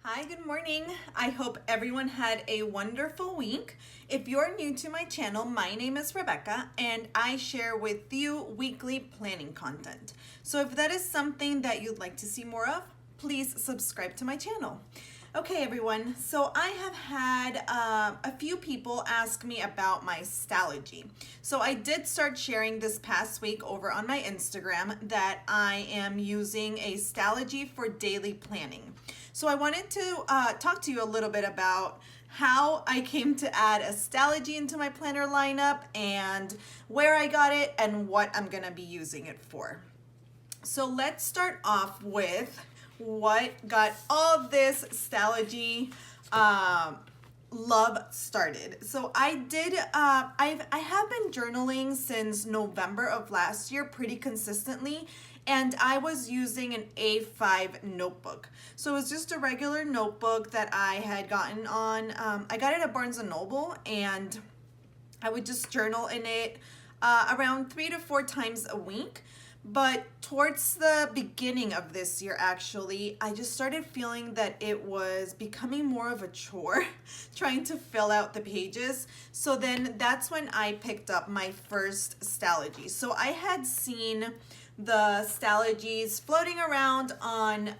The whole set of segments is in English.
Hi, good morning. I hope everyone had a wonderful week. If you're new to my channel, my name is Rebecca and I share with you weekly planning content. So if that is something that you'd like to see more of, please subscribe to my channel. Okay, everyone, so I have had a few people ask me about my Stalogy. So I did start sharing this past week over on my Instagram that I am using a Stalogy for daily planning. So I wanted to talk to you a little bit about how I came to add a Stalogy into my planner lineup and where I got it and what I'm gonna be using it for. So let's start off with what got all of this Stalogy love started. So I have been journaling since November of last year pretty consistently, and I was using an A5 notebook. So it was just a regular notebook that I had gotten on, I got it at Barnes & Noble, and I would just journal in it around 3 to 4 times a week. But towards the beginning of this year, actually, I just started feeling that it was becoming more of a chore trying to fill out the pages. So then that's when I picked up my first Stalogy. So I had seen the Stalogies floating around on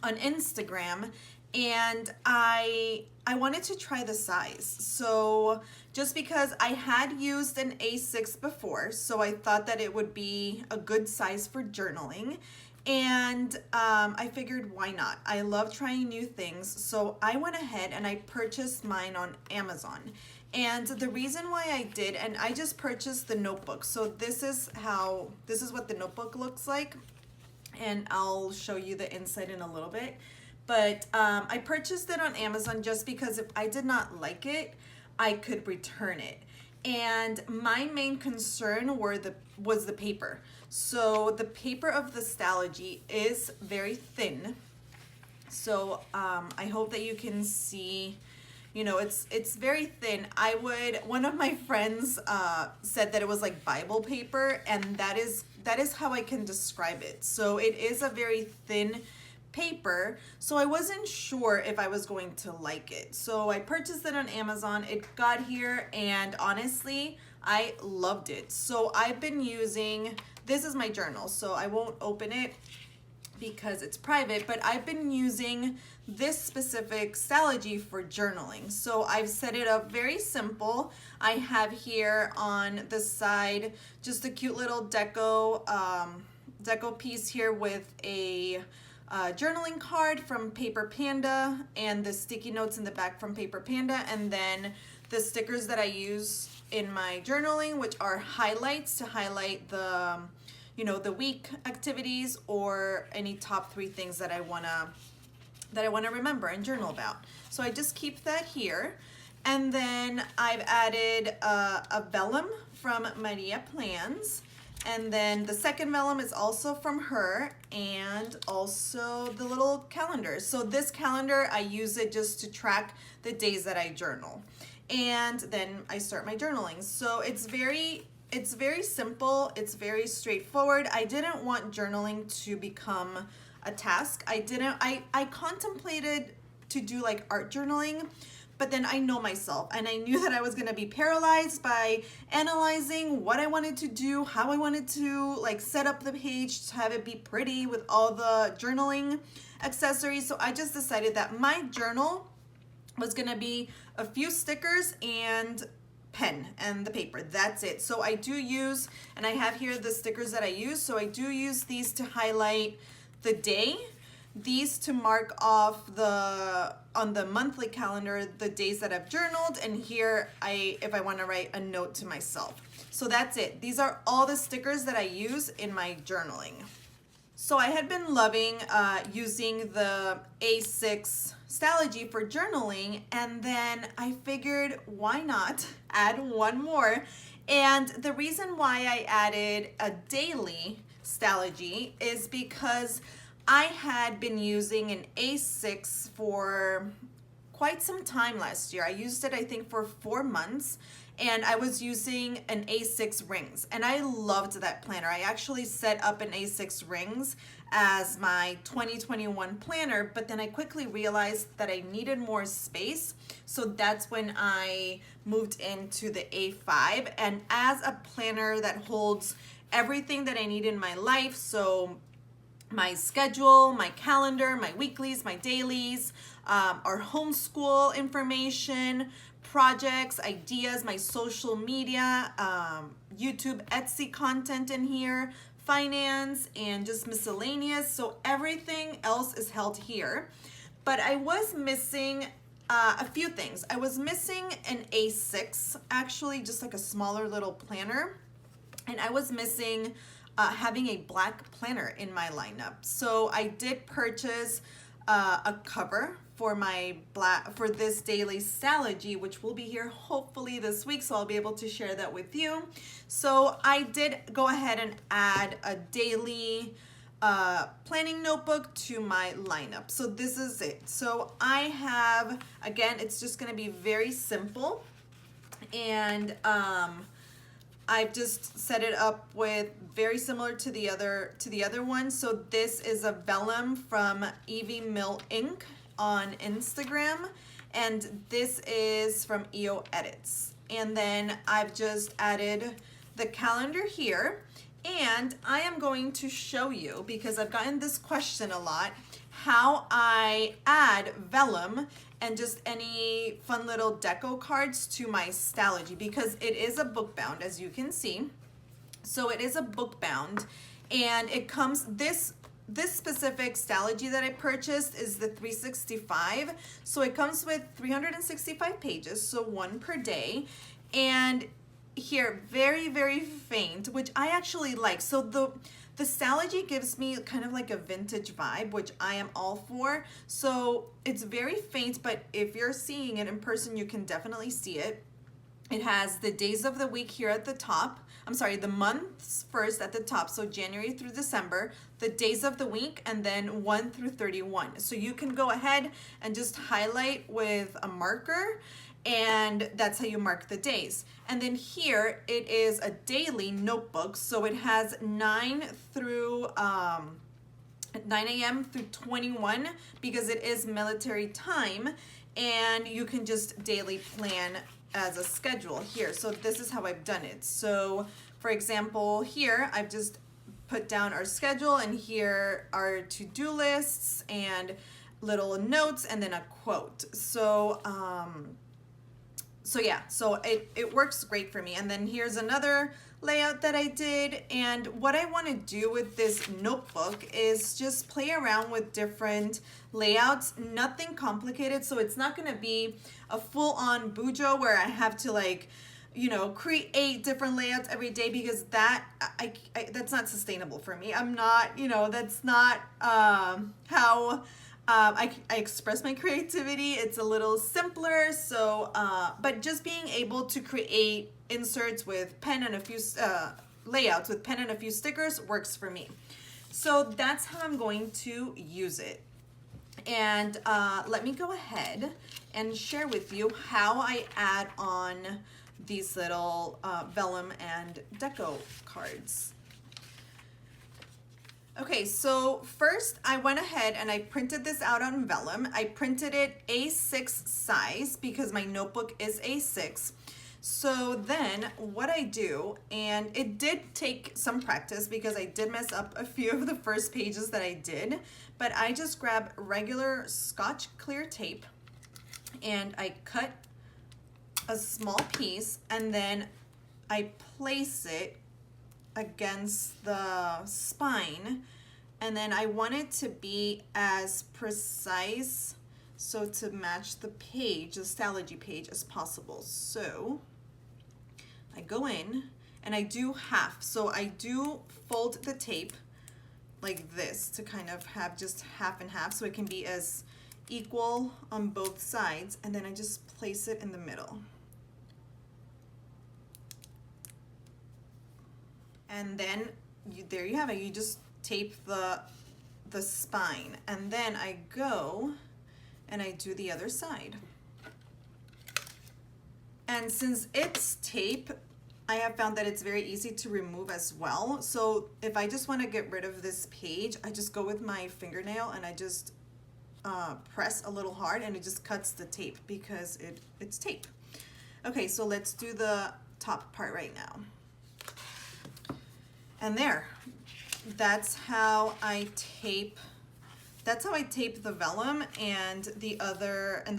Instagram, and I wanted to try the size. So just because I had used an A6 before, so I thought that it would be a good size for journaling. And I figured, why not? I love trying new things. So I went ahead and I purchased mine on Amazon. And the reason why I did, and I just purchased the notebook. So this is what the notebook looks like. And I'll show you the inside in a little bit. But I purchased it on Amazon just because if I did not like it, I could return it. And my main concern was the paper. So the paper of the Stalogy is very thin. So I hope that you can see, it's very thin. One of my friends said that it was like Bible paper, and that is how I can describe it. So it is a very thin paper, so I wasn't sure if I was going to like it. So I purchased it on Amazon. It got here, and honestly, I loved it. So I've been using, this is my journal, so I won't open it because it's private, but I've been using this specific Stalogy for journaling. So I've set it up very simple. I have here on the side just a cute little deco piece here with a journaling card from Paper Panda and the sticky notes in the back from Paper Panda, and then the stickers that I use in my journaling, which are highlights to highlight the week activities or any top 3 things that I wanna remember and journal about. So I just keep that here. And then I've added a vellum from Maria Plans. And then the second vellum is also from her, and also the little calendar. So this calendar, I use it just to track the days that I journal. And then I start my journaling. So it's very simple. It's very straightforward. I didn't want journaling to become a task. I contemplated to do like art journaling, but then I know myself, and I knew that I was gonna be paralyzed by analyzing what I wanted to do, how I wanted to like set up the page to have it be pretty with all the journaling accessories. So I just decided that my journal was gonna be a few stickers and pen and the paper. That's it. So I do use, and I have here the stickers that I use. So I do use these to highlight the day, these to mark off on the monthly calendar the days that I've journaled, and here if I want to write a note to myself. So that's it. These are all the stickers that I use in my journaling. So I had been loving using the A6 Stalogy for journaling, and then I figured, why not add one more? And the reason why I added a daily Stalogy is because I had been using an A6 for quite some time last year. I used it, I think, for 4 months, and I was using an A6 rings, and I loved that planner. I actually set up an A6 rings as my 2021 planner, but then I quickly realized that I needed more space. So that's when I moved into the A5, and as a planner that holds everything that I need in my life, so my schedule, my calendar, my weeklies, my dailies, our homeschool information, projects, ideas, my social media, YouTube, Etsy content in here, finance, and just miscellaneous. So everything else is held here. But I was missing a few things. I was missing an A6, actually, just like a smaller little planner. And I was missing having a black planner in my lineup. So I did purchase a cover for this daily Stalogy, which will be here hopefully this week, so I'll be able to share that with you. So I did go ahead and add a daily planning notebook to my lineup. So this is it. So I have, again, it's just gonna be very simple, and I've just set it up with very similar to the other one. So this is a vellum from Evie Mill Inc. on Instagram, and this is from EO Edits. And then I've just added the calendar here, and I am going to show you, because I've gotten this question a lot, how I add vellum and just any fun little deco cards to my Stalogy, because it is a book bound, as you can see. So it is a book bound, and it comes, this specific Stalogy that I purchased is the 365. So it comes with 365 pages, so one per day. And here, very, very faint, which I actually like. So the Stalogy gives me kind of like a vintage vibe, which I am all for. So it's very faint, but if you're seeing it in person, you can definitely see it. It has the days of the week here at the top. I'm sorry, the months first at the top, so January through December, the days of the week, and then 1 through 31. So you can go ahead and just highlight with a marker, and that's how you mark the days. And then here it is a daily notebook, so it has 9 a.m. through 21, because it is military time, and you can just daily plan as a schedule here. So this is how I've done it. So for example, here I've just put down our schedule, and here are to-do lists and little notes, and then a quote. So yeah, so it works great for me. And then here's another layout that I did. And what I want to do with this notebook is just play around with different layouts, nothing complicated. So it's not going to be a full-on bujo where I have to, like, you know, create different layouts every day, because that's not sustainable for me. I'm not, you know, that's not how I express my creativity. It's a little simpler. So, but just being able to create inserts with pen and a few layouts with pen and a few stickers works for me. So that's how I'm going to use it. And let me go ahead and share with you how I add on these little vellum and deco cards. Okay, so first I went ahead and I printed this out on vellum. I printed it A6 size because my notebook is A6. So then what I do, and it did take some practice because I did mess up a few of the first pages that I did, but I just grab regular Scotch clear tape and I cut a small piece, and then I place it against the spine, and then I want it to be as precise, so to match the page, the Stalogy page, as possible. So I go in and I do half. So I do fold the tape like this to kind of have just half and half, so it can be as equal on both sides, and then I just place it in the middle. And then there you have it. You just tape the spine, and then I go and I do the other side. And since it's tape, I have found that it's very easy to remove as well. So if I just want to get rid of this page, I just go with my fingernail and I just press a little hard and it just cuts the tape because it's tape. Okay, so let's do the top part right now. And there, that's how I tape the vellum and the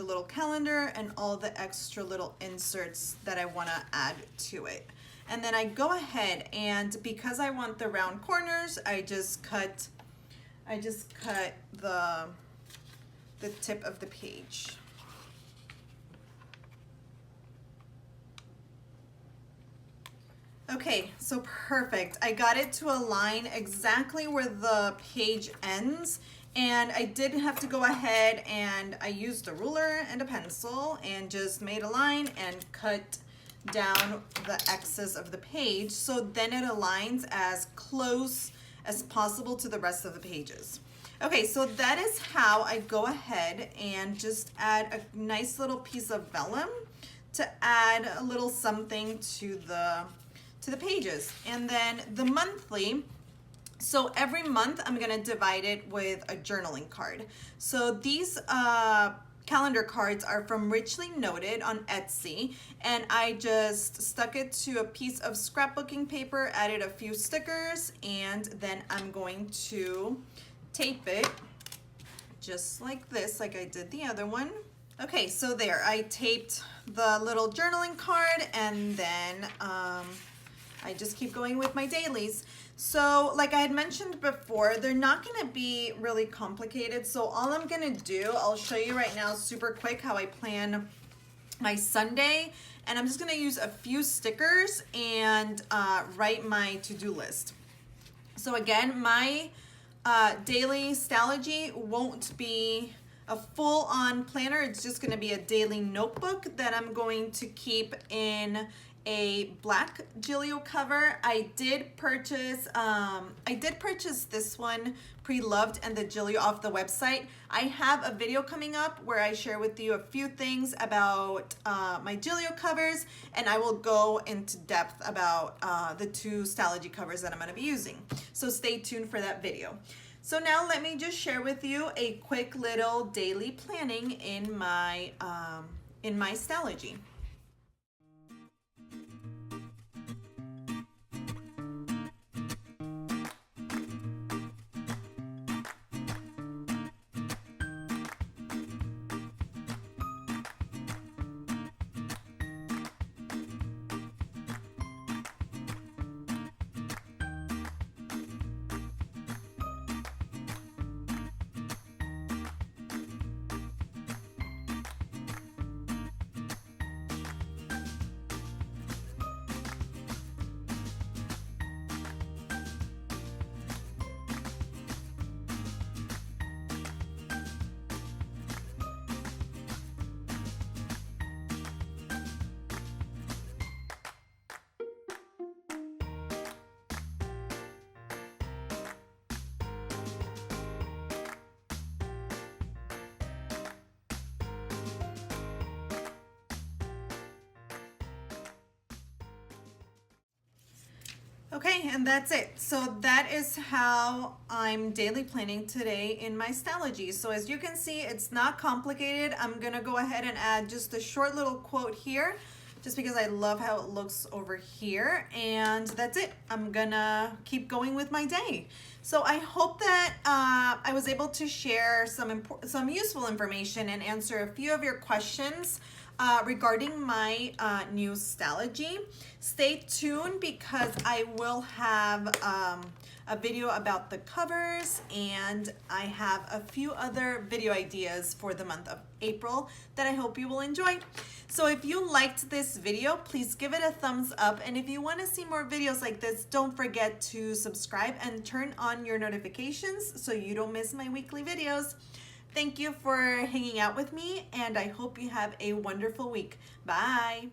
little calendar and all the extra little inserts that I want to add to it. And then I go ahead and because I want the round corners, I just cut the tip of the page. Okay, so perfect. I got it to align exactly where the page ends, and I did have to go ahead and I used a ruler and a pencil and just made a line and cut down the excess of the page so then it aligns as close as possible to the rest of the pages. Okay, so that is how I go ahead and just add a nice little piece of vellum to add a little something to the pages. And then the monthly, so every month I'm gonna divide it with a journaling card. So these calendar cards are from Richly Noted on Etsy, and I just stuck it to a piece of scrapbooking paper, added a few stickers, and then I'm going to tape it just like this, like I did the other one. Okay, so there, I taped the little journaling card, and then I just keep going with my dailies. So like I had mentioned before, they're not gonna be really complicated. So all I'm gonna do, I'll show you right now super quick how I plan my Sunday. And I'm just gonna use a few stickers and write my to-do list. So again, my daily Stalogy won't be a full-on planner. It's just gonna be a daily notebook that I'm going to keep in a black Gillio cover. I did purchase this one, Pre-Loved, and the Gillio off the website. I have a video coming up where I share with you a few things about my Gillio covers, and I will go into depth about the two Stalogy covers that I'm gonna be using. So stay tuned for that video. So now let me just share with you a quick little daily planning in my Stalogy. Okay, and that's it. So that is how I'm daily planning today in my Stalogy. So as you can see, it's not complicated. I'm gonna go ahead and add just a short little quote here, just because I love how it looks over here. And that's it. I'm gonna keep going with my day. So I hope that I was able to share some useful information and answer a few of your questions regarding my new Stalogy. Stay tuned because I will have a video about the covers, and I have a few other video ideas for the month of April that I hope you will enjoy. So if you liked this video, please give it a thumbs up, and if you want to see more videos like this, don't forget to subscribe and turn on your notifications so you don't miss my weekly videos. Thank you for hanging out with me, and I hope you have a wonderful week. Bye.